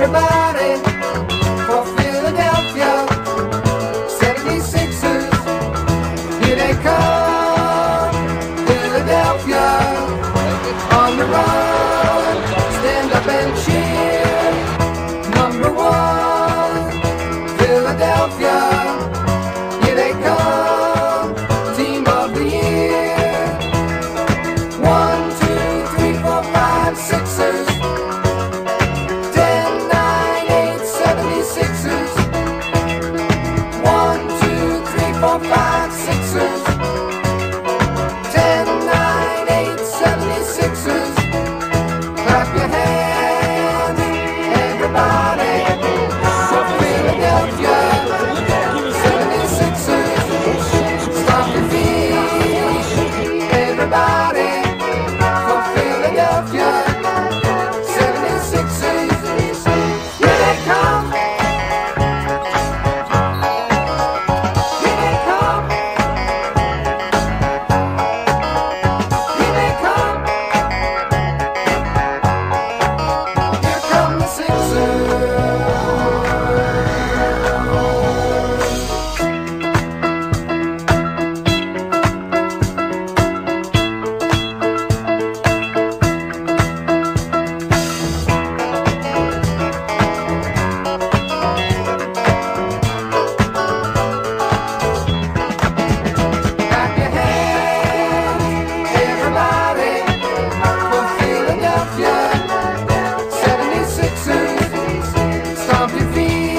Everybody for Philadelphia 76ers. Here they come, Philadelphia on the run. Stand up and cheer. Number one, Philadelphia. Here they come, team of the year. 1, 2, 3, 4, 5, Sixers. 10, 9, 8, 76ers. 1, 2, 3, 4, 5, Sixers. 10, 9, 8, 76ers. Clap your hands, everybody, for Philadelphia 76ers. Stomp your feet, everybody, for Philadelphia 76ers. Here they come. Here they come. Here they come. Here come the Sixers. Clap your hands, everybody, for Philadelphia 76ers. Stomp your feet,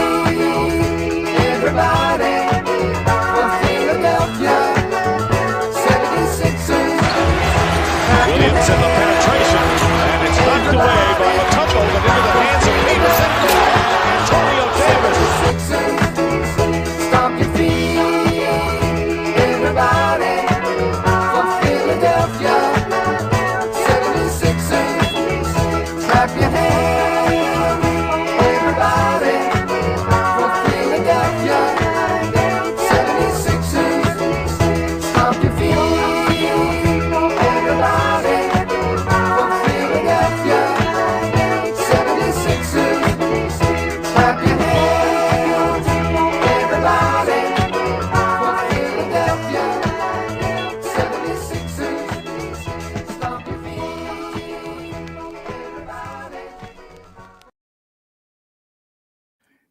everybody, for Philadelphia 76ers. Clap your Williams in the penetration, and it's knocked away by Matumbo, but into the hands of Peterson. Antonio Davis. 76ers. Stomp your feet, everybody, for Philadelphia 76ers. Clap your hands, everybody, for Philadelphia 76ers. Stomp your feet, everybody, for Philadelphia 76ers. Clap your hands, everybody, for Philadelphia 76ers. Stomp your feet, everybody.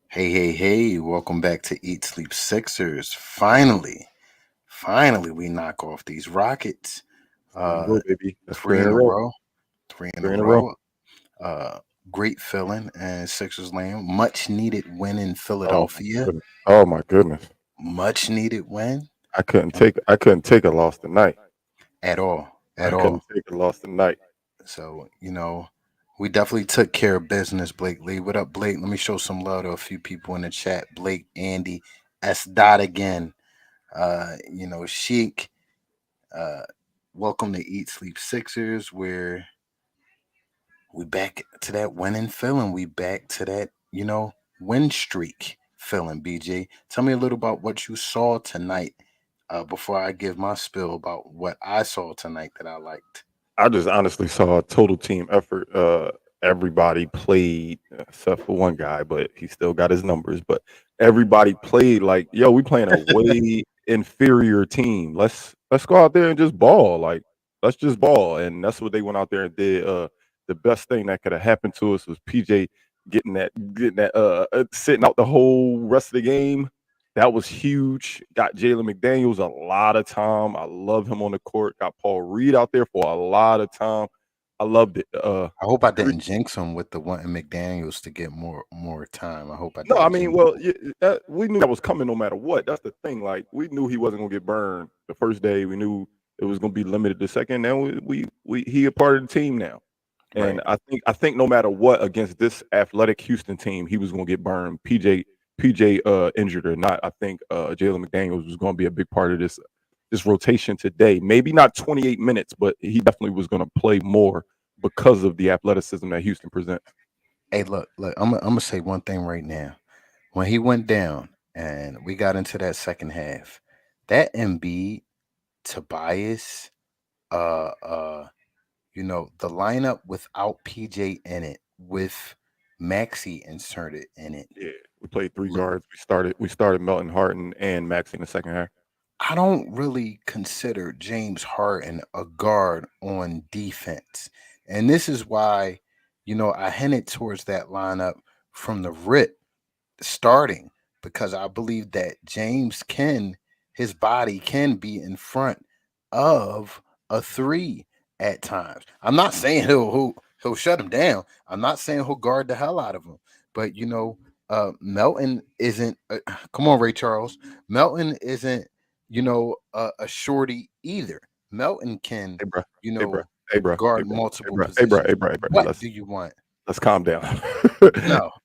Hey, welcome back to Eat Sleep Sixers. Finally, we knock off these Rockets. Go, baby. That's Three in a row. Three in Three a in a row. Great feeling, and Sixers land. Much needed win in Philadelphia. Oh my goodness. Much needed win I couldn't take a loss tonight. at all. I couldn't take a loss tonight. So, we definitely took care of business, Blake Lee. What up, Blake? Let me show some love to a few people in the chat. Blake, Andy, S. Dot again. Sheik. Welcome to Eat Sleep Sixers, where we back to that winning feeling. We back to that, win streak feeling, BJ. Tell me a little about what you saw tonight before I give my spill about what I saw tonight that I liked. I just honestly saw a total team effort. Everybody played except for one guy, but he still got his numbers. But everybody played like, yo, we playing a way inferior team. Let's go out there and just ball. Like, let's just ball. And that's what they went out there and did. The best thing that could have happened to us was PJ getting that sitting out the whole rest of the game. That was huge. Got Jalen McDaniels a lot of time. I love him on the court. Got Paul Reed out there for a lot of time. I loved it. I hope I didn't jinx him with the wanting McDaniels to get more time. I hope I didn't. No, I mean, well, we knew that was coming no matter what. That's the thing. Like, we knew he wasn't gonna get burned the first day. We knew it was gonna be limited the second. Now he a part of the team now. And Right. I think no matter what against this athletic Houston team, he was gonna get burned. PJ injured or not, I think Jalen McDaniels was going to be a big part of this rotation today. Maybe not 28 minutes, but he definitely was going to play more because of the athleticism that Houston presents. Hey, look, I'm gonna say one thing right now. When he went down and we got into that second half, that Embiid, Tobias, the lineup without PJ in it, with Maxey inserted in it. Yeah, we played 3 guards. We started Melton Harton and Maxey in the second half. I don't really consider James Harden a guard on defense. And this is why, I hinted towards that lineup from the rip starting, because I believe that his body can be in front of a 3 at times. I'm not saying he'll shut him down. I'm not saying he'll guard the hell out of him. But Melton isn't. Come on, Ray Charles. Melton isn't. A shorty either. Melton can. Hey, bro. You Hey, know, bro. Hey, bro. guard Hey, bro. multiple Hey, bro. positions. Hey, bro. Hey, bro. What Let's do you want? calm down.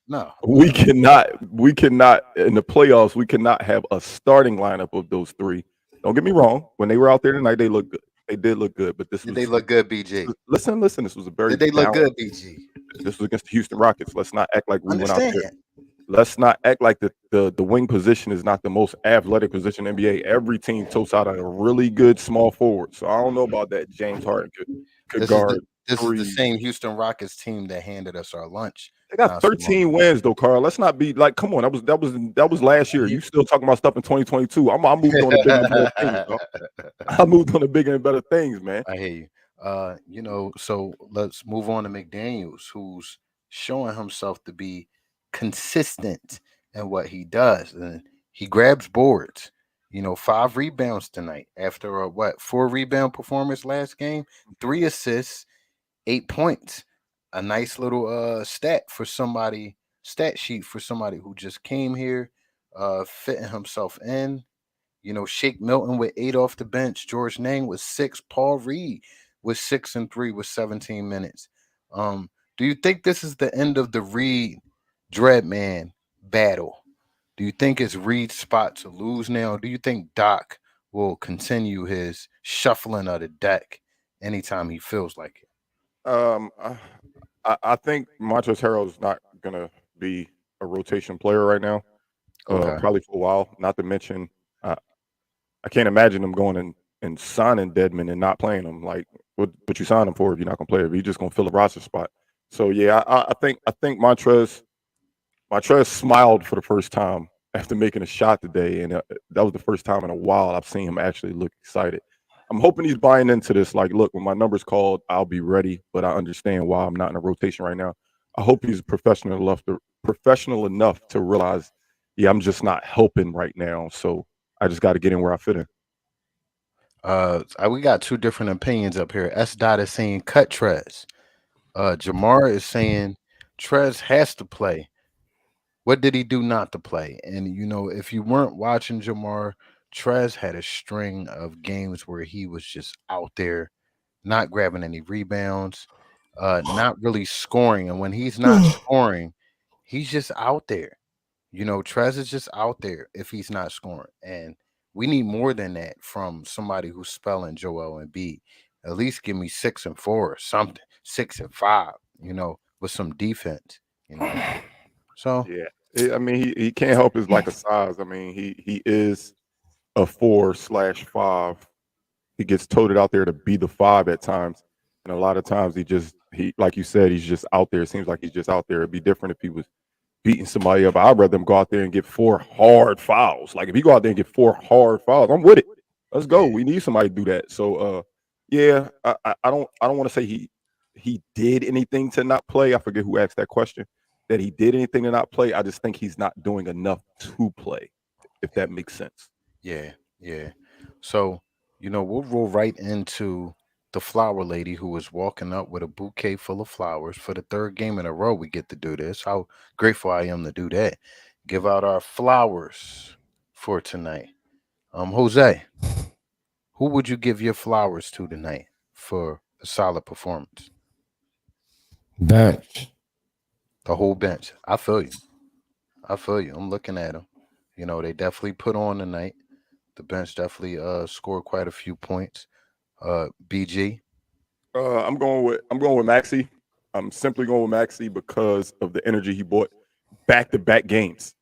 No. We cannot in the playoffs. We cannot have a starting lineup of those 3. Don't get me wrong. When they were out there tonight, they looked good. They did look good. But Did they look good, BG? Listen. This was a very. Did they look good, BG? This was against the Houston Rockets. Let's not act like we went out there. Understand. Let's not act like the wing position is not the most athletic position in the NBA. Every team totes out a really good small forward. So I don't know about that. James Harden could guard. This is the same Houston Rockets team that handed us our lunch. They got 13 wins though, Carl. Let's not be like, come on. That was last year. You still talking about stuff in 2022. I moved on to bigger and better things. Bro. I moved on to bigger and better things, man. I hear you. So let's move on to McDaniels, who's showing himself to be consistent in what he does. And he grabs boards. 5 rebounds tonight after a 4 rebound performance last game, 3 assists, 8 points. A nice little stat sheet for somebody who just came here, fitting himself in. Shake Milton with 8 off the bench, George Nang with 6, Paul Reed with 6 and 3 with 17 minutes. Do you think this is the end of the Reed Dreadman battle? Do you think it's Reed's spot to lose now? Do you think Doc will continue his shuffling of the deck anytime he feels like it? I think Montrezl Harrell is not gonna be a rotation player right now. Okay. Probably for a while. Not to mention, I can't imagine them going and signing Dedmon and not playing him. Like, what you sign him for if you're not gonna play him? If you're just gonna fill a roster spot. So yeah, I think Montrezl smiled for the first time after making a shot today, and that was the first time in a while I've seen him actually look excited. I'm hoping he's buying into this. Like, look, when my number's called, I'll be ready, but I understand why I'm not in a rotation right now. I hope he's professional enough to realize, yeah, I'm just not helping right now. So I just got to get in where I fit in. We got 2 different opinions up here. S. Dot is saying cut Trez. Jamar is saying Trez has to play. What did he do not to play? And if you weren't watching Jamar, Trez had a string of games where he was just out there, not grabbing any rebounds, not really scoring. And when he's not scoring, he's just out there. Trez is just out there if he's not scoring. And we need more than that from somebody who's spelling Joel Embiid. At least give me 6 and 4 or something, 6 and 5, with some defense, So yeah, I mean, he can't help his lack of size. I mean, he is a 4/5. He gets toted out there to be the 5 at times, and a lot of times he like you said, he's just out there. It seems like he's just out there. It'd be different if he was beating somebody up. I'd rather him go out there and get 4 hard fouls. Like, if he go out there and get 4 hard fouls, I'm with it. Let's go. We need somebody to do that. So yeah, I don't want to say he did anything to not play. I forget who asked that question. That he did anything to not play. I just think he's not doing enough to play, if that makes sense. Yeah. So, we'll roll right into the flower lady who was walking up with a bouquet full of flowers for the 3rd game in a row. We get to do this. How grateful I am to do that. Give out our flowers for tonight. Jose, who would you give your flowers to tonight for a solid performance? Bench. The whole bench. I feel you. I'm looking at them. They definitely put on tonight. The bench definitely scored quite a few points. BG. I'm going with Maxey. I'm simply going with Maxey because of the energy he brought back-to-back games.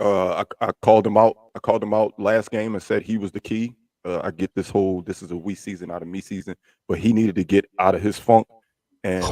I called him out. I called him out last game and said he was the key. I get this is a we season, not a me season, but he needed to get out of his funk, and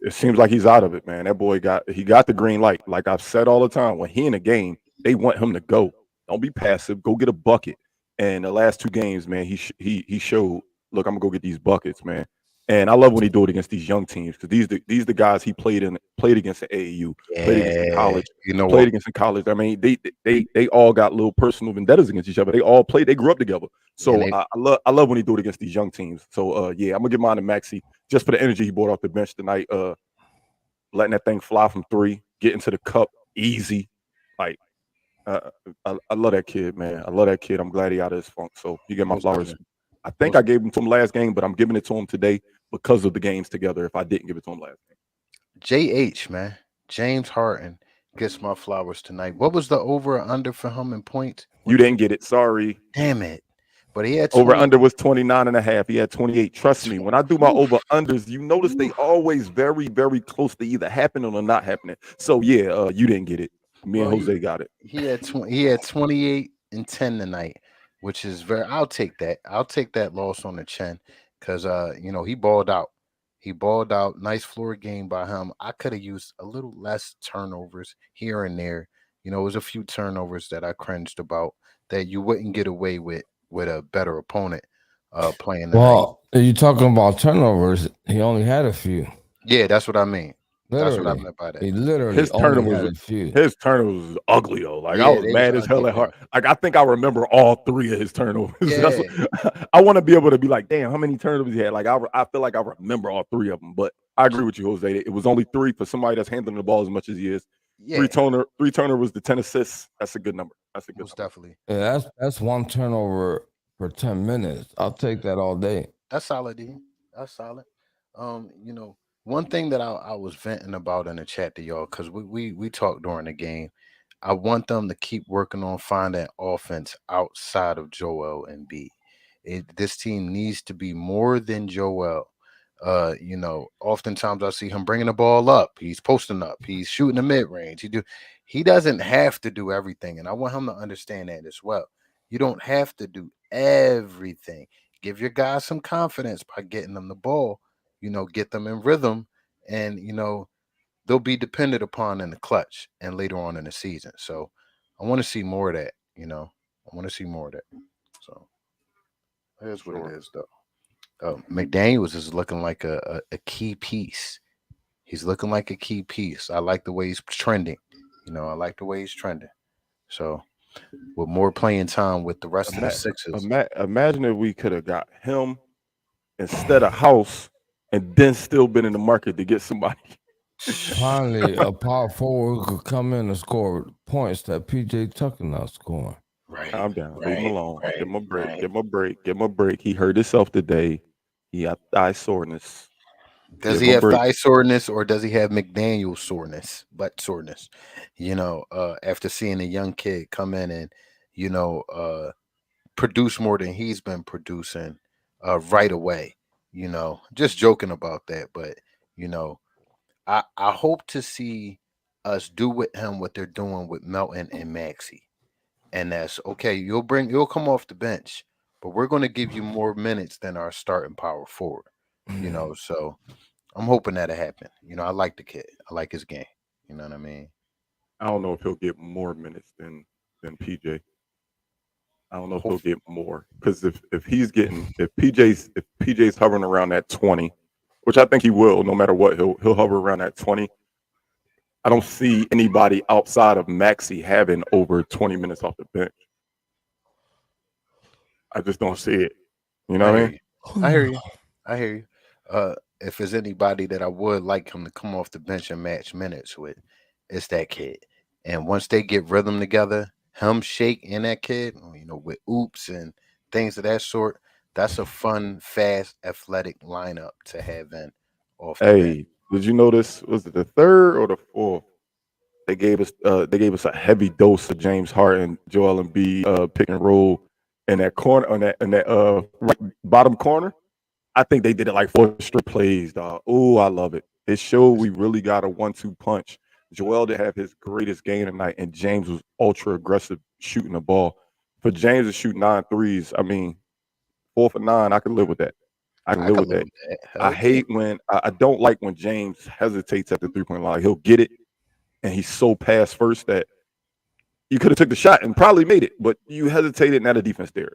it seems like he's out of it, man. That boy got the green light. Like I've said all the time, when he in a game, they want him to go. Don't be passive. Go get a bucket. And the last 2 games, man, he showed. Look, I'm gonna go get these buckets, man. And I love when he do it against these young teams because these the guys he played against at AAU, played against in Yeah, college, you know played what? against in college. I mean, they all got little personal vendettas against each other. They all played. They grew up together. And So I love when he do it against these young teams. So yeah, I'm gonna give mine to Maxey just for the energy he brought off the bench tonight. Letting that thing fly from 3, getting to the cup easy. Like I love that kid, man. I love that kid. I'm glad he out of his funk. So you get my most flowers. definitely, I think most I gave him to him last game, but I'm giving it to him today because of the games together. If I didn't give it to him last game, JH, man. James Harden gets my flowers tonight. What was the over or under for him in points? you didn't get it. Sorry. Damn it. But he had Over 20. under was 29.5. He had 28. Trust me, when I do my Oof. over unders, you notice they always very, very close to either happening or not happening. So yeah, you didn't get it. Me and Well, Jose got it. he had 28 and 10 tonight, which is very. I'll take that. I'll take that loss on the chin because he balled out. He balled out. Nice floor game by him. I could have used a little less turnovers here and there. It was a few turnovers that I cringed about that you wouldn't get away with a better opponent playing tonight. Well, you talking about turnovers? He only had a few. Yeah, that's what I mean. That's what I Literally, meant by that. he literally His only had turnovers, a few. his turnovers was ugly though. Like I Yeah, was they mad was as hell ugly, at heart. man. Like I think I remember all 3 of his turnovers. That's Yeah. what, I want to be able to be like, damn, how many turnovers he had? Like I feel like I remember all 3 of them. But I agree with you, Jose. It was only 3 for somebody that's handling the ball as much as he is. Yeah, 3 turnovers to 10 assists. That's a good number. That's a good most number. definitely. Yeah, that's 1 turnover per 10 minutes. I'll take that all day. That's solid, D. That's solid. One thing that I was venting about in the chat to y'all, because we talked during the game. I want them to keep working on finding offense outside of Joel and B. This team needs to be more than Joel. Oftentimes I see him bringing the ball up. He's posting up. He's shooting the mid range. He doesn't have to do everything, and I want him to understand that as well. You don't have to do everything. Give your guys some confidence by getting them the ball. Get them in rhythm, and they'll be dependent upon in the clutch and later on in the season. So I want to see more of that. I want to see more of that. So here's what Sure. it is, though. McDaniels is looking like a key piece. He's looking like a key piece. I like the way he's trending. I like the way he's trending. So with more playing time with the rest of the Sixers. Imagine if we could have got him instead of House, and then still been in the market to get somebody. Finally, a power forward could come in and score points that PJ Tucker not scoring. Right. Calm down. Leave him right, alone. right, Give him a break. right. Give him a break. Give him a break. He hurt himself today. He got thigh soreness. Does Give he him a have break. thigh soreness or does he have McDaniel soreness, butt soreness? After seeing a young kid come in and, produce more than he's been producing right away. Just joking about that. But, I hope to see us do with him what they're doing with Melton and Maxey. And that's okay. You'll come off the bench, but we're going to give you more minutes than our starting power forward. So I'm hoping that'll happen. I like the kid. I like his game. You know what I mean? I don't know if he'll get more minutes than PJ. I don't know if he'll get more because if PJ's hovering around that 20, which I think he will, no matter what, he'll hover around that 20. I don't see anybody outside of Maxey having over 20 minutes off the bench. I just don't see it. You know what I mean? I hear you. I hear you. If there's anybody that I would like him to come off the bench and match minutes with, it's that kid. And once they get rhythm together, him, Shake, and that kid, with oops and things of that sort, that's a fun, fast, athletic lineup to have in off the bench. Hey, did you notice? Was it the 3rd or the 4th? They gave us a heavy dose of James Harden, Joel Embiid pick and roll in that corner on that right bottom corner. I think they did it like 4 straight plays, dog. Oh, I love it. It showed we really got a 1-2 punch. Joel did have his greatest game tonight, and James was ultra aggressive shooting the ball. For James to shoot 9 threes, I mean, 4 for 9, I could live with that. I can I live could with live that. with that. I Hell yeah. hate when I don't like when James hesitates at the 3-point line. He'll get it, and he's so pass first that you could have took the shot and probably made it, but you hesitated and now the defense there.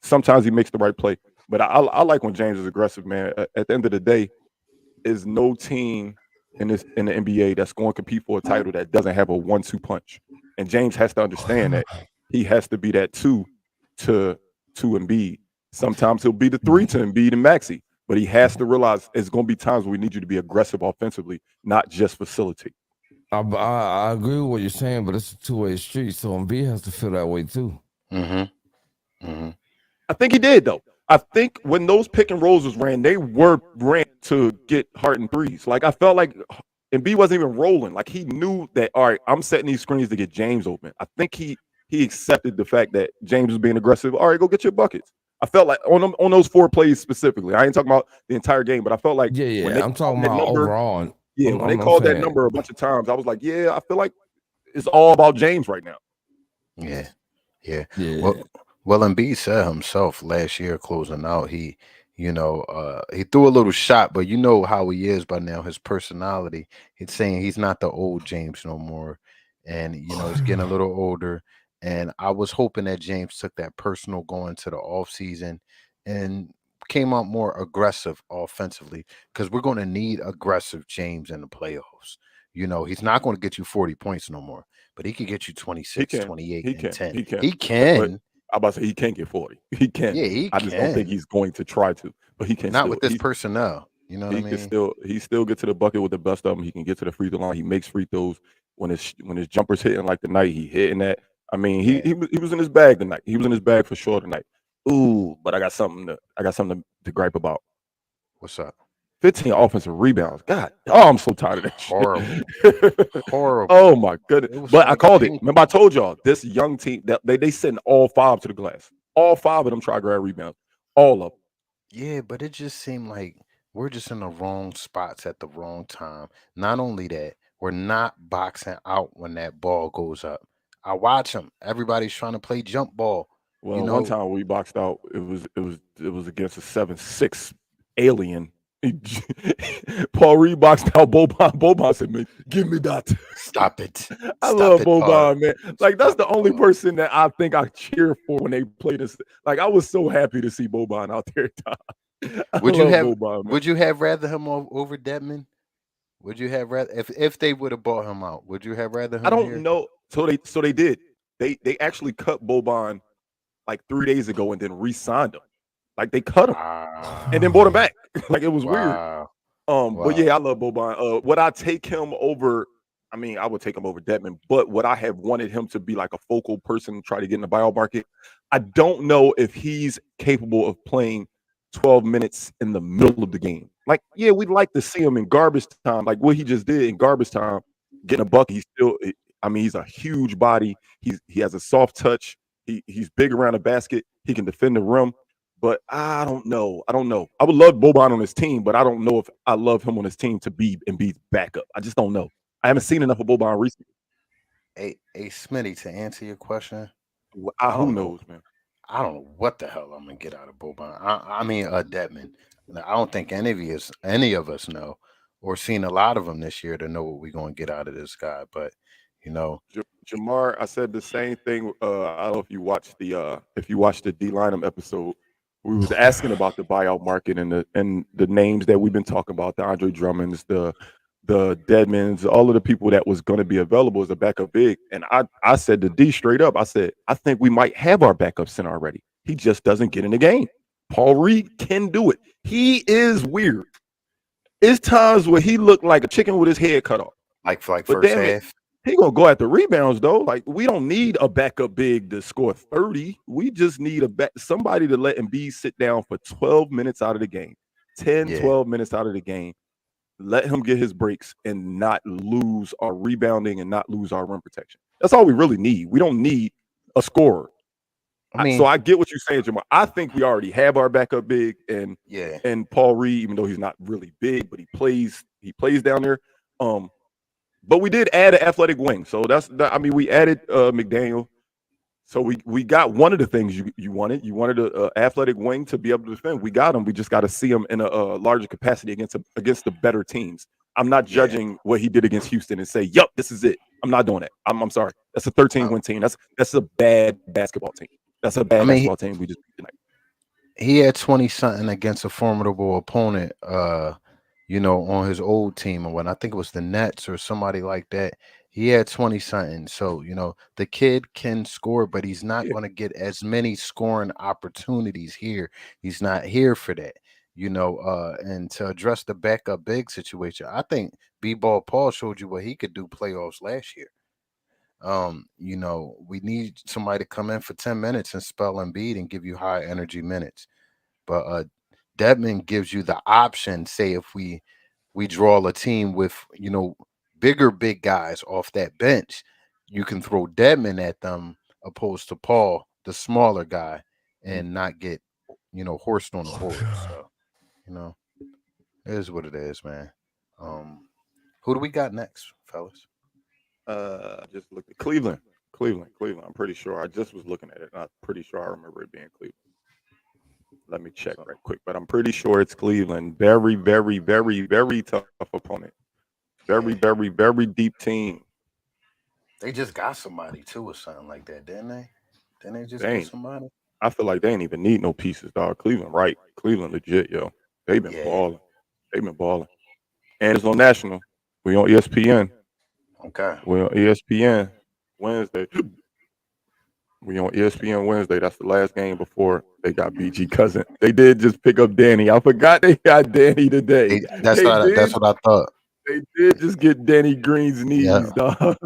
Sometimes he makes the right play, but I like when James is aggressive, man. At the end of the day, is no team in the NBA that's going to compete for a title that doesn't have a 1-2 punch. And James has to understand that he has to be that 2 to Embiid. Sometimes he'll be the 3 to Embiid and Maxey, but he has to realize it's going to be times where we need you to be aggressive offensively, not just facilitate. I agree with what you're saying, but it's a two-way street, so Embiid has to feel that way too. Mm-hmm. Mm-hmm. I think he did though. I think when those pick and rolls was ran, they were ran to get Harden threes. Like I felt like Embiid wasn't even rolling. Like he knew that, all right, I'm setting these screens to get James open. I think he accepted the fact that James was being aggressive. All right, go get your buckets. I felt like on those 4 plays specifically. I ain't talking about the entire game, but I felt like when they I'm talking called that about number, overall. yeah, when they called that saying. number a bunch of times, I was like, yeah, I feel like it's all about James right now. Yeah. Yeah. Yeah. Well, Embiid said himself last year closing out, he threw a little shot, but you know how he is by now, his personality. He's saying he's not the old James no more. And, he's getting a little older. And I was hoping that James took that personal going to the offseason and came out more aggressive offensively, because we're going to need aggressive James in the playoffs. He's not going to get you 40 points no more, but he could get you 26, 28, and 10. He can. But I'm about to say he can't get 40. He can. Yeah, he I just don't think he's going to try to, but he can. Not still, with this personnel. You know what I mean? He still get to the bucket with the best of them. He can get to the free throw line. He makes free throws when his jumper's hitting like tonight. He hitting that. I mean, he was in his bag tonight. He was in his bag for sure tonight. Ooh, but I got something to gripe about. What's up? 15 offensive rebounds. God, I'm so tired of that Horrible. Horrible. Oh my goodness. But I called it. Remember, I told y'all this young team that they send all 5 to the glass. All 5 of them try to grab rebounds. All of them. Yeah, but it just seemed like we're just in the wrong spots at the wrong time. Not only that, we're not boxing out when that ball goes up. I watch them. Everybody's trying to play jump ball. Well, one time we boxed out, it was against a 7'6" alien. Paul Reed boxed out Boban. Boban said, "Man, give me that." Stop it. I love Boban, man. Like that's the only person that I think I cheer for when they play this. Like I was so happy to see Boban out there. Would you have rather him over Dedmon? Would you have rather if they would have bought him out? Would you have rather him? I don't know. So they did. They actually cut Boban like 3 days ago and then re-signed him. Like they cut him and then bought him back. Like it was weird. But yeah, I love Boban. Would I take him over? I mean, I would take him over Dedmon, but would I have wanted him to be like a focal person, try to get in the buyout market? I don't know if he's capable of playing 12 minutes in the middle of the game. Like, yeah, we'd like to see him in garbage time, like what he just did in garbage time, getting a bucket. He's a huge body. He has a soft touch. He's big around the basket. He can defend the rim. But I don't know. I would love Boban on his team, but I don't know if I love him on his team to be Embiid's backup. I just don't know. I haven't seen enough of Boban recently. Hey, Smitty, to answer your question, Who knows, man? I don't know what the hell I'm gonna get out of Boban. I mean, Dedmon. I don't think any of us know or seen a lot of them this year to know what we're gonna get out of this guy. But Jamar, I said the same thing. I don't know if you watched the D Lineham episode. We was asking about the buyout market and the names that we've been talking about, the Andre Drummonds, the Dedmons, all of the people that was going to be available as a backup big. And I said to D straight up, I said, I think we might have our backup center already. He just doesn't get in the game. Paul Reed can do it. He is weird. It's times where he looked like a chicken with his head cut off. Like first half. He gonna go at the rebounds though. Like we don't need a backup big to score 30. We just need somebody to let Embiid sit down for 12 minutes out of the game, 12 minutes out of the game. Let him get his breaks and not lose our rebounding and not lose our rim protection. That's all we really need. We don't need a scorer. So I get what you're saying, Jamal. I think we already have our backup big and Paul Reed, even though he's not really big, but he plays down there. But we did add an athletic wing. So we added McDaniel. So we got one of the things you wanted. You wanted a athletic wing to be able to defend. We got him. We just got to see him in a larger capacity against the better teams. I'm not Yeah. judging what he did against Houston and say, "Yup, this is it." I'm not doing that. I'm sorry. That's a 13-win team. That's a bad basketball team. That's a bad I mean, basketball team. We just beat tonight. he had 20 something against a formidable opponent, on his old team and when I think it was the Nets or somebody like that. He had 20 something. So, the kid can score, but he's not Yeah. going to get as many scoring opportunities here. He's not here for that, and to address the backup big situation, I think B-Ball Paul showed you what he could do playoffs last year. We need somebody to come in for 10 minutes and spell Embiid and give you high energy minutes. But Dedmon gives you the option, say if we draw a team with, bigger big guys off that bench, you can throw Dedmon at them opposed to Paul, the smaller guy, and not get, horsed on the board. So, it is what it is, man. Who do we got next, fellas? Just look at Cleveland. I'm pretty sure. I just was looking at it. And I'm pretty sure I remember it being Cleveland. Let me check right quick, but I'm pretty sure it's Cleveland. Very, very, very, very tough opponent. Very, very, very deep team. They just got somebody too, or something like that, didn't they? Didn't they just Dang. get somebody? I feel like they ain't even need no pieces, dog. Cleveland, right? Cleveland, legit, yo. They've been balling. They've been balling. And it's on national. We on ESPN. Okay. We on ESPN Wednesday. We on ESPN Wednesday. That's the last game before they got BG Cousin. They did just pick up Danny. I forgot they got Danny today. That's what I thought. They did just get Danny Green's knees, dog.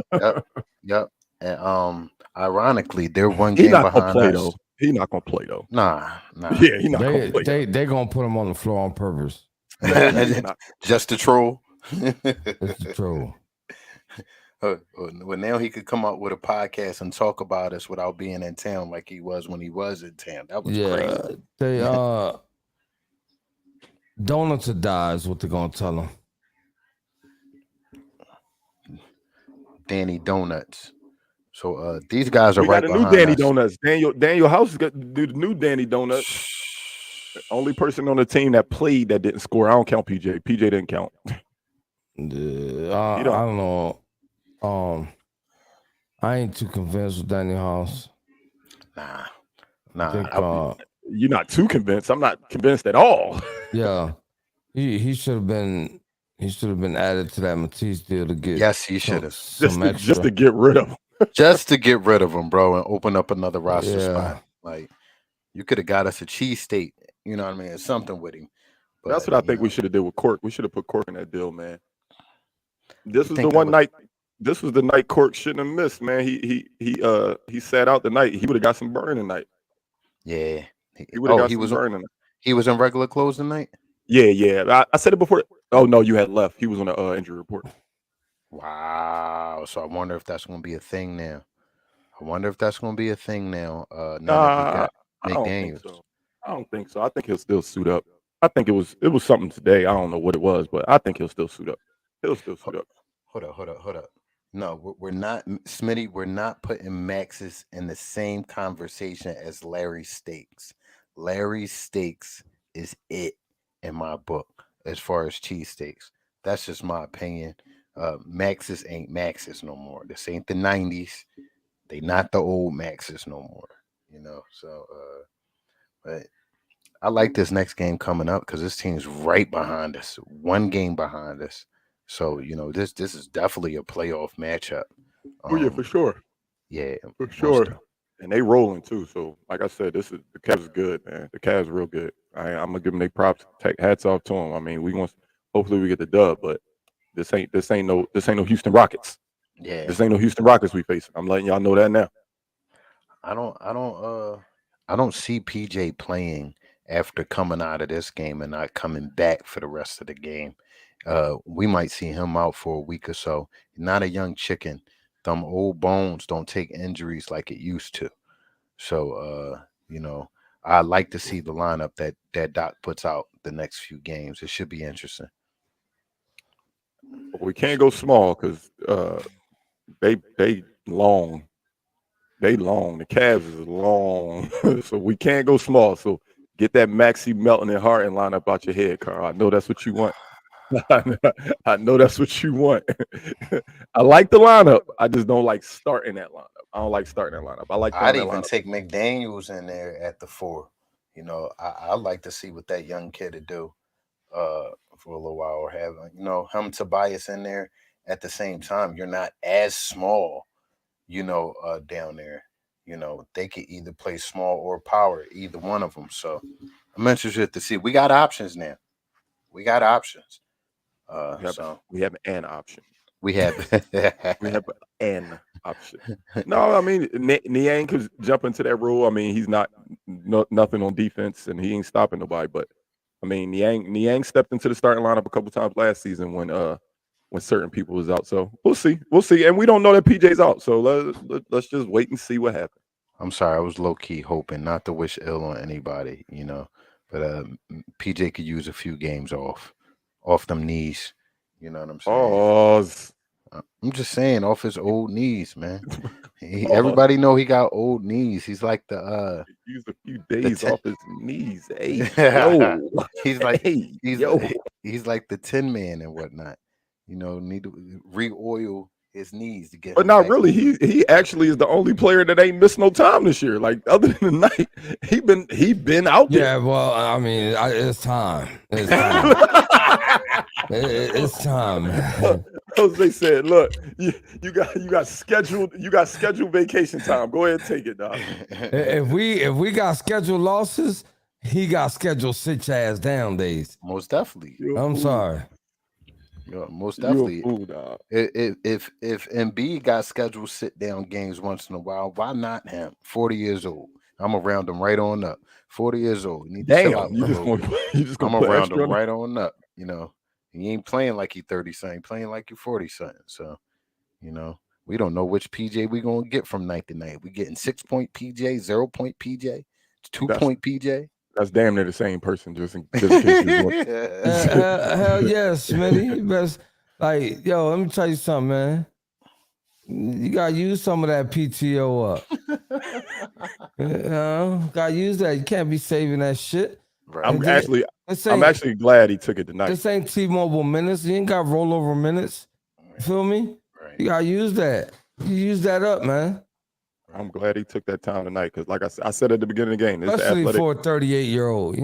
Yep. And ironically, they're one He game not gonna behind play us. though. He not gonna play though. Nah. Yeah, he not gonna play. They gonna put him on the floor on purpose. Just to troll. It's true. Well, now he could come up with a podcast and talk about us without being in town like he was when he was in town. That was crazy. They donuts or die is what they're gonna tell him. Danny Donuts. So these guys are we right got a new behind Danny us. Donuts. Daniel House is going to do the new Danny Donuts. The only person on the team that played that didn't score. I don't count PJ. PJ didn't count. I don't know. I ain't too convinced with Danny House. Nah. I think, you're not too convinced. I'm not convinced at all. Yeah, he should have been. He should have been added to that Matisse deal to get. Yes, he should have. Just to get rid of him. Just to get rid of him, bro, and open up another roster Yeah. spot. Like you could have got us a cheesesteak, you know what I mean, or something with him. But, That's what I think we should have did with Cork. We should have put Cork in that deal, man. This was the think one that night. This was the night Cork shouldn't have missed, man. He sat out the night. He would have got some burn tonight. Yeah. He would have got he some was burn tonight. he was in regular clothes tonight? Yeah. I said it before. Oh no, you had left. He was on the injury report. Wow. So I wonder if that's gonna be a thing now. Now that we I got don't think McDaniels. so. I don't think so. I think he'll still suit up. I think it was something today. I don't know what it was, but I think he'll still suit up. He'll still suit up. Hold up. No, we're not, Smitty. We're not putting Max's in the same conversation as Larry Steaks. Larry Steaks is it in my book as far as cheesesteaks. That's just my opinion. Max's ain't Max's no more. This ain't the 90s. They not the old Max's no more. So but I like this next game coming up because this team's right behind us, one game behind us. So this is definitely a playoff matchup. Oh yeah, for sure. Yeah, For most sure. of- And they rolling too. So like I said, the Cavs is good, man. The Cavs real good. I'm gonna give them their props. Take hats off to them. I mean, hopefully we get the dub, but this ain't no Houston Rockets. Yeah, This ain't no Houston Rockets we facing. I'm letting y'all know that now. I don't see PJ playing after coming out of this game and not coming back for the rest of the game. We might see him out for a week or so. Not a young chicken. Them old bones don't take injuries like it used to. So I like to see the lineup that Doc puts out the next few games. It should be interesting. But we can't go small because they long. They long. The Cavs is long, so we can't go small. So get that Maxey, Melton, and Harden lineup out your head, Carl. I know that's what you want. I know that's what you want. I like the lineup. I just don't like starting that lineup. I don't like starting that lineup. I like I'd throwing that even lineup. take McDaniels in there at the 4. You know, I'd like to see what that young kid would do for a little while, or have him, Tobias in there at the same time. You're not as small, down there. They could either play small or power, either one of them. So I'm interested to see. We got options now. We got options. We have an option. We have We have an option. No, I mean Niang could jump into that role. I mean, he's nothing on defense, and he ain't stopping nobody. But I mean, Niang stepped into the starting lineup a couple times last season when certain people was out. So we'll see, and we don't know that PJ's out. So let's just wait and see what happens. I'm sorry, I was low key hoping not to wish ill on anybody, but PJ could use a few games off them knees. You know what I'm saying? Oh, I'm just saying, off his old knees, man. Everybody know he got old knees. He's like the use a few days off his knees. Hey, he's like hey, he's like the Tin Man and whatnot. Need to re-oil his knees to get. But not really. He actually is the only player that ain't missed no time this year. Like other than the night, he been out there. Yeah, well, I mean, it's time. It's time. It's time. Jose said, "Look, you got scheduled vacation time. Go ahead and take it, dog." If we got scheduled losses, he got scheduled sit your ass down days. Most definitely. I'm sorry. Yeah, most definitely. Fool, dog. If Embiid got scheduled sit down games once in a while, why not him? 40 years old. I'm around him right on up. 40 years old. You need to chill out a little bit. I'm around him right on up. He ain't playing like he 30 something, playing like you 40 something. So, we don't know which PJ we gonna get from night to night. We getting 6-point PJ, 0-point PJ, 2-point PJ. That's damn near the same person. Just in case you want. Hell yes, Smitty. Best, let me tell you something, man. You gotta use some of that PTO up. Gotta use that. You can't be saving that shit. Right. I'm actually glad he took it tonight. This ain't T-Mobile minutes. You ain't got rollover minutes. You feel me? Right. You gotta use that. You use that up, man. I'm glad he took that time tonight because, like I said at the beginning of the game, Especially for a 38-year-old,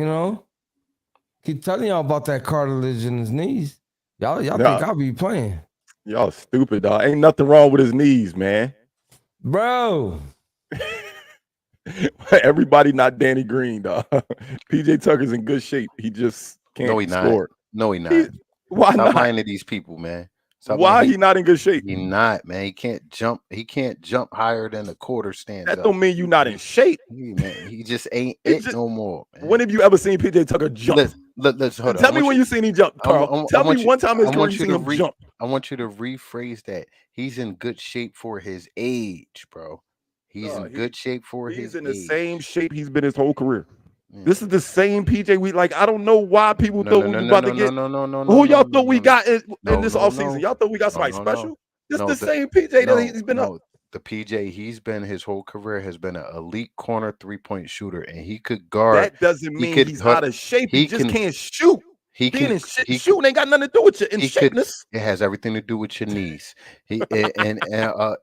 Keep telling y'all about that cartilage in his knees. Y'all think I'll be playing. Y'all stupid, dog. Ain't nothing wrong with his knees, man. Bro. Everybody not Danny Green, dog. PJ Tucker's in good shape. He just can't score. No, he not. Why Stop not? lying to these people, man. Why he not in good shape? He not, man. He can't jump. He can't jump higher than a quarter stand. That don't mean you not in shape. He just ain't no more. Man. When have you ever seen PJ Tucker jump? Let's hold on. Tell me when you seen him jump, Carl. Tell me one time in his career you seen him jump. I want you to rephrase that. He's in good shape for his age, bro. He's in good shape for his age. He's in the same shape he's been his whole career. This is the same PJ we like. I don't know why people thought we were about to get. Who y'all thought we got in this offseason? Y'all thought we got somebody special? This is the same PJ that he's been up. The PJ he's been his whole career has been an elite corner 3-point shooter, and he could guard. That doesn't mean he's out of shape. He just can't shoot. Shooting ain't got nothing to do with your in shapeness. It has everything to do with your knees. He can't guard.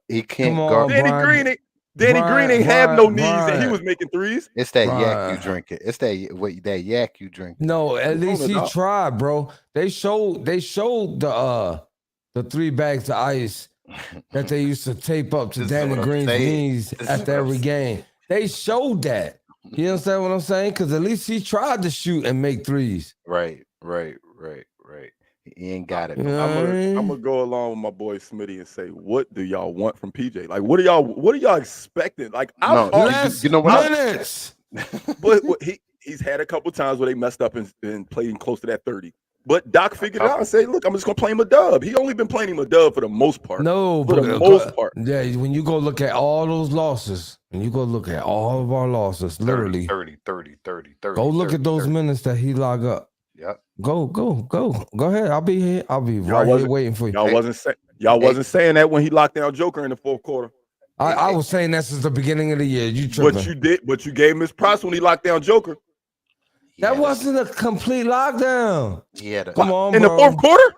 Danny Green ain't have no knees, and he was making threes. It's that yak you drinking. It's that yak you drink. No, at least he tried, bro. They showed the 3 bags of ice that they used to tape up to Danny Green's knees after every game. They showed that. You understand what I'm saying? Because at least he tried to shoot and make threes. Right. He ain't got it. You know I'm gonna go along with my boy Smitty and say, what do y'all want from PJ? Like, what are y'all expecting? Like, you know what? Minutes. But he's had a couple times where they messed up and played him close to that 30. But Doc figured it out and said, look, I'm just gonna play him a dub. He only been playing him a dub for the most part. No, for the most part. Yeah, when you go look at all those losses, and you go look at all of our losses, literally 30. Go look at those minutes that he logged up. Yep. Go ahead. I'll be here. I'll be right here waiting for you. Y'all wasn't saying that when he locked down Joker in the fourth quarter. I was saying that since the beginning of the year. You tripping. But you gave him his props when he locked down Joker. That wasn't a complete lockdown. Come on, in bro. the fourth quarter.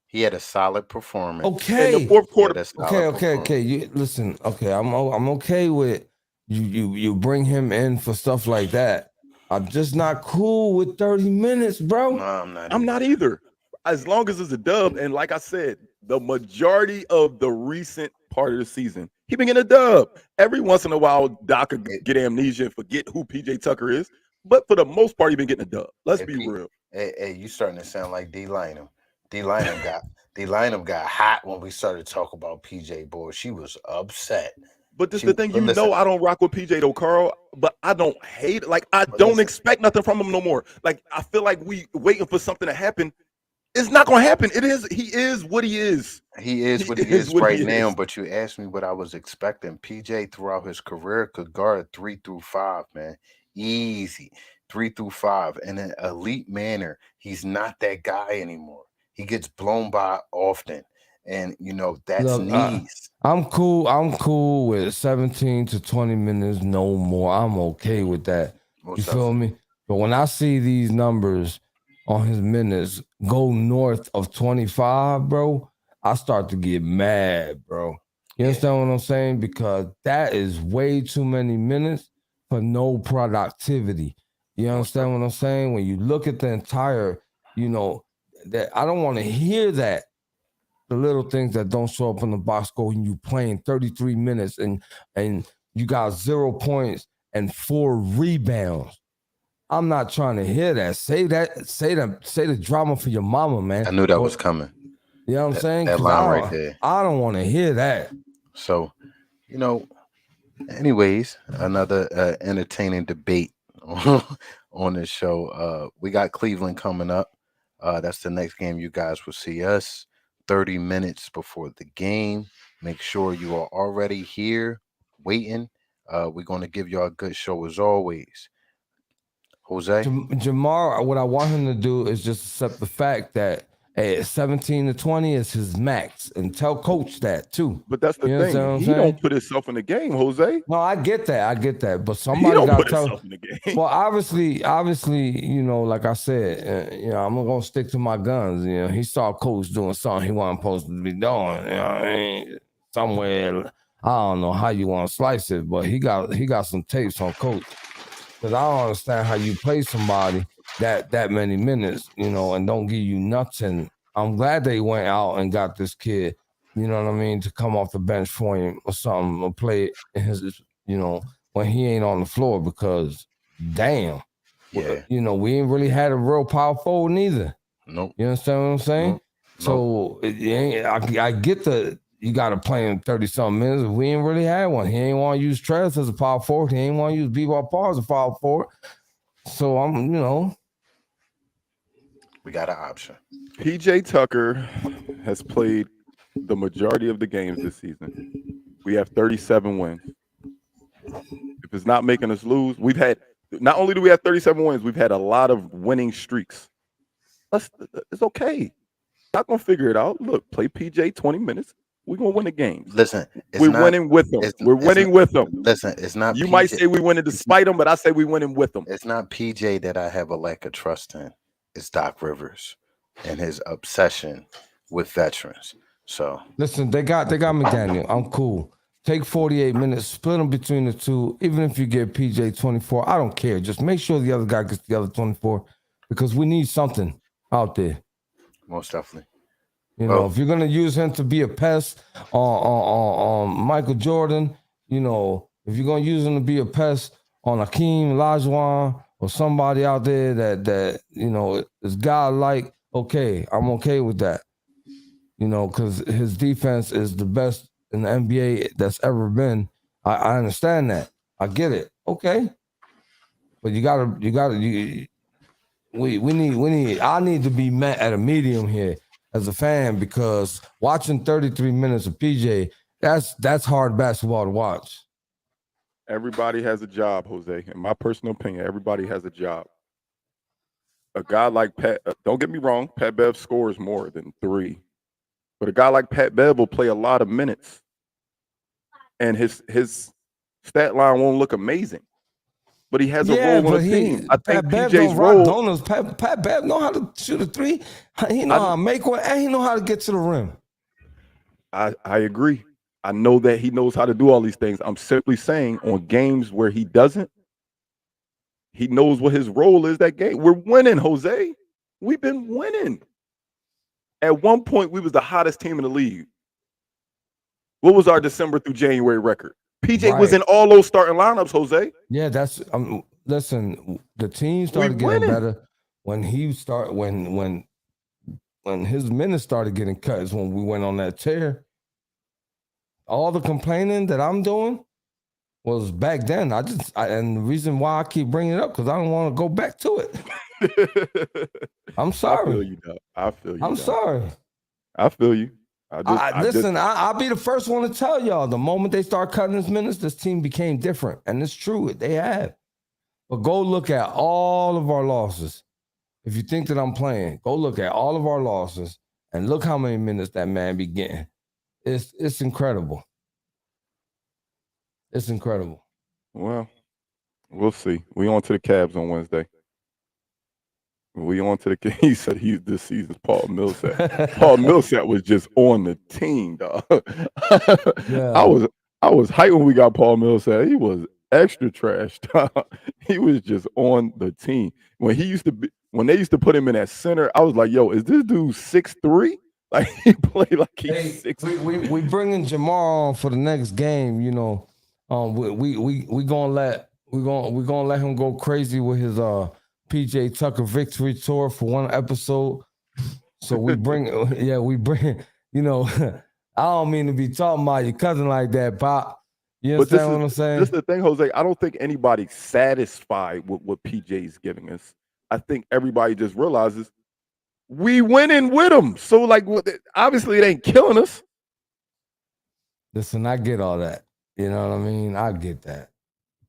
He had a solid performance. Okay. In the fourth quarter. Okay. You listen. Okay, I'm okay with you bring him in for stuff like that. I'm just not cool with 30 minutes, bro. No, I'm not either. As long as it's a dub, and like I said, the majority of the recent part of the season, he been getting a dub. Every once in a while, Doc could get amnesia and forget who PJ Tucker is. But for the most part, he been getting a dub. Let's be real. Hey, you starting to sound like D Lynam. D Lynam got hot when we started talking about PJ. Boy, she was upset. But this is the thing, I don't rock with PJ though, Carl. But I don't hate it. Like I don't expect nothing from him no more. Like I feel like we waiting for something to happen. It's not gonna happen. He is what he is. He is what he is right now. But you asked me what I was expecting. PJ throughout his career could guard 3 through 5, man. Easy 3 through 5 in an elite manner. He's not that guy anymore. He gets blown by often, and that's knees. I'm cool with 17 to 20 minutes, no more. I'm okay with that. You feel me? But when I see these numbers on his minutes go north of 25, bro, I start to get mad, bro. You understand what I'm saying? Because that is way too many minutes for no productivity. You understand what I'm saying? When you look at the entire, that I don't want to hear that. The little things that don't show up in the box score when you playing 33 minutes and you got 0 points and 4 rebounds. I'm not trying to hear that. Say the drama for your mama, man. I knew that was coming. You know what I'm saying? That line right there. I don't want to hear that. So, anyways, another entertaining debate on this show. We got Cleveland coming up. That's the next game you guys will see us 30 minutes before the game. Make sure you are already here waiting. We're going to give y'all a good show as always. Jose? Jamar, what I want him to do is just accept the fact that 17 to 20 is his max, and tell coach that too. But that's the thing. He don't put himself in the game, Jose. No, I get that. But somebody got to tell himself in the game. Well, obviously, like I said, I'm gonna stick to my guns. He saw coach doing something he wasn't supposed to be doing. Somewhere, I don't know how you want to slice it, but he got some tapes on coach. Because I don't understand how you play somebody that many minutes, and don't give you nothing. I'm glad they went out and got this kid, you know what I mean, to come off the bench for him or something, or play in his, when he ain't on the floor, because damn. Yeah. We ain't really had a real power forward neither. Nope. You understand what I'm saying? Nope. So I get you got to play in 30-something minutes. We ain't really had one. He ain't want to use Trez as a power forward. He ain't want to use B-Ball Paul as a power forward. So I'm, we got an option. PJ Tucker has played the majority of the games this season. We have 37 wins. If it's not making us lose, not only do we have 37 wins, we've had a lot of winning streaks. It's okay. Not gonna figure it out. Look, play PJ 20 minutes. We're gonna win the game. Listen, we're winning with them. We're winning with them. Listen, it's not. You might say we winning despite them, but I say we winning with them. It's not PJ that I have a lack of trust in. It's Doc Rivers and his obsession with veterans. So listen, they got McDaniel. I'm cool. Take 48 minutes, split them between the two. Even if you get PJ 24, I don't care. Just make sure the other guy gets the other 24, because we need something out there. Most definitely. If you're gonna use him to be a pest on Michael Jordan, if you're gonna use him to be a pest on Hakeem Olajuwon or somebody out there that is godlike, okay, I'm okay with that. Because his defense is the best in the NBA that's ever been. I understand that. I get it. Okay, but I need to be met at a medium here as a fan, because watching 33 minutes of PJ, that's hard basketball to watch. Everybody has a job, Jose. In my personal opinion, everybody has a job. A guy like Pat, don't get me wrong, Pat Bev scores more than 3. But a guy like Pat Bev will play a lot of minutes. and his stat line won't look amazing. But he has a role on the team. I think Pat Bev PJ's don't rock role. donuts. Pat Bev know how to shoot a three. He know how to make one, and he know how to get to the rim. I agree. I know that he knows how to do all these things. I'm simply saying on games where he doesn't, he knows what his role is that game. We're winning, Jose. We've been winning. At one point, we was the hottest team in the league. What was our December through January record? PJ was in all those starting lineups, Jose. Yeah, that's listen, the team started getting better when he started when his minutes started getting cut is when we went on that tear. All the complaining that I'm doing was back then. And the reason why I keep bringing it up because I don't want to go back to it. I'm sorry. I feel you, dog. I feel you. I'm sorry. I feel you. I'll be the first one to tell y'all. The moment they start cutting his minutes, this team became different, and it's true. They have. But go look at all of our losses. If you think that I'm playing, go look at all of our losses and look how many minutes that man be getting. It's incredible. It's incredible. Well, we'll see. We on to the Cavs on Wednesday. He said he's this season's Paul Millsap. Paul Millsap was just on the team, dog. Yeah. I was hyped when we got Paul Millsap. He was extra trash, dog. He was just on the team. When they used to put him in at center, I was like, yo, is this dude 6'3"? Like he played like he's 6'3". We bringing Jamar on for the next game, you know. We gonna let him go crazy with his PJ Tucker victory tour for one episode. So we bring, you know, I don't mean to be talking about your cousin like that, Pop. You understand what I'm saying? This is the thing, Jose. I don't think anybody's satisfied with what PJ's giving us. I think everybody just realizes we winning with him. So, like, obviously it ain't killing us. Listen, I get all that. You know what I mean? I get that.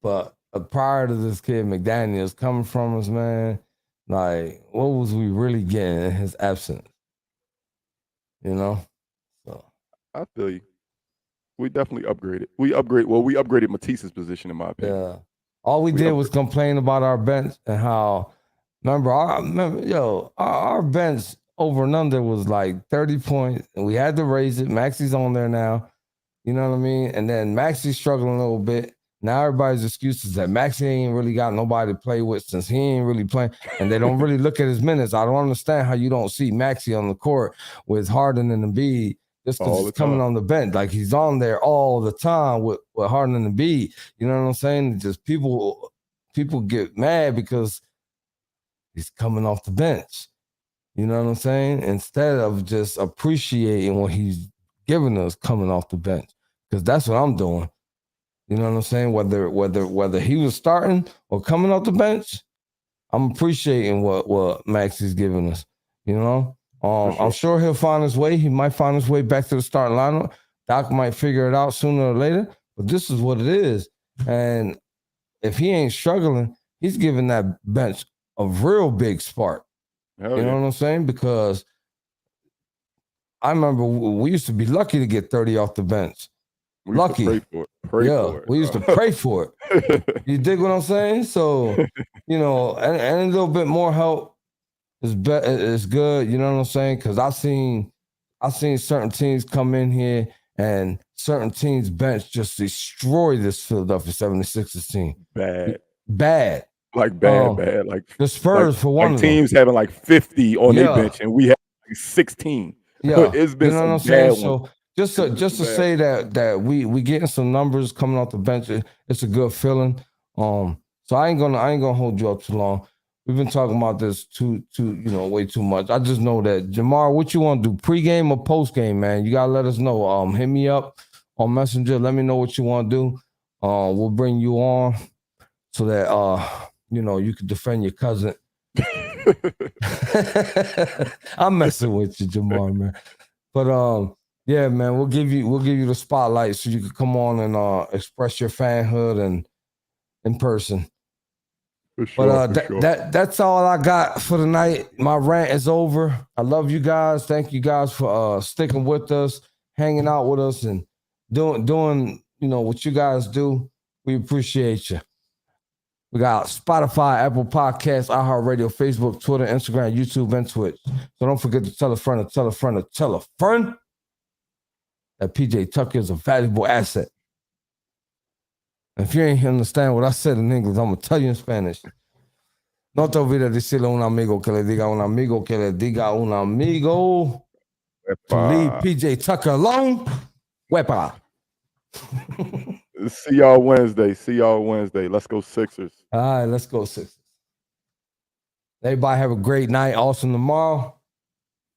But prior to this kid McDaniels coming from us, man, like, what was we really getting in his absence? You know? So I feel you. We definitely upgraded. We upgraded Matisse's position, in my opinion. Yeah. All we did was complain about our bench and how, our bench over and under was like 30 points, and we had to raise it. Maxi's on there now. You know what I mean? And then Maxi's struggling a little bit. Now everybody's excuse is that Maxi ain't really got nobody to play with since he ain't really playing, and they don't really look at his minutes. I don't understand how you don't see Maxi on the court with Harden and Embiid just because he's coming on the bench. Like, he's on there all the time with Harden and Embiid. You know what I'm saying? Just people get mad because he's coming off the bench. You know what I'm saying? Instead of just appreciating what he's giving us coming off the bench, because that's what I'm doing. You know what I'm saying? Whether he was starting or coming off the bench, I'm appreciating what Maxi's giving us. You know, sure. I'm sure he'll find his way. He might find his way back to the starting lineup. Doc might figure it out sooner or later. But this is what it is. And if he ain't struggling, he's giving that bench a real big spark. Hell you know what I'm saying? Because I remember we used to be lucky to get 30 off the bench. We used to pray for it. We used to pray for it. You dig what I'm saying? So, you know, and a little bit more help is good. You know what I'm saying? Because I've seen certain teams come in here and certain teams' bench just destroy this Philadelphia 76ers team. Bad. Like bad. Like the Spurs for one. Like teams having like 50 on their bench, and we have like 16. Yeah, it's been what I'm bad saying. ones. So just to say that we getting some numbers coming off the bench, it's a good feeling. So I ain't gonna hold you up too long. We've been talking about this way too much. I just know that Jamar, what you want to do, pregame or postgame, man? You gotta let us know. Hit me up on Messenger. Let me know what you want to do. We'll bring you on so that you can defend your cousin. I'm messing with you, Jamar, man. But yeah, man, we'll give you the spotlight so you can come on and express your fanhood and in person. For sure, that's all I got for tonight. My rant is over. I love you guys. Thank you guys for sticking with us, hanging out with us, and doing what you guys do. We appreciate you. We got Spotify, Apple Podcasts, iHeartRadio, Facebook, Twitter, Instagram, YouTube, and Twitch. So don't forget to tell a friend, that PJ Tucker is a valuable asset. If you ain't understand what I said in English, I'm going to tell you in Spanish. No te olvides decirle a un amigo que le diga a un amigo que le diga a un amigo to leave PJ Tucker alone. Wepa. See y'all Wednesday. Let's go Sixers. All right, let's go Sixers. Everybody have a great night. Awesome tomorrow.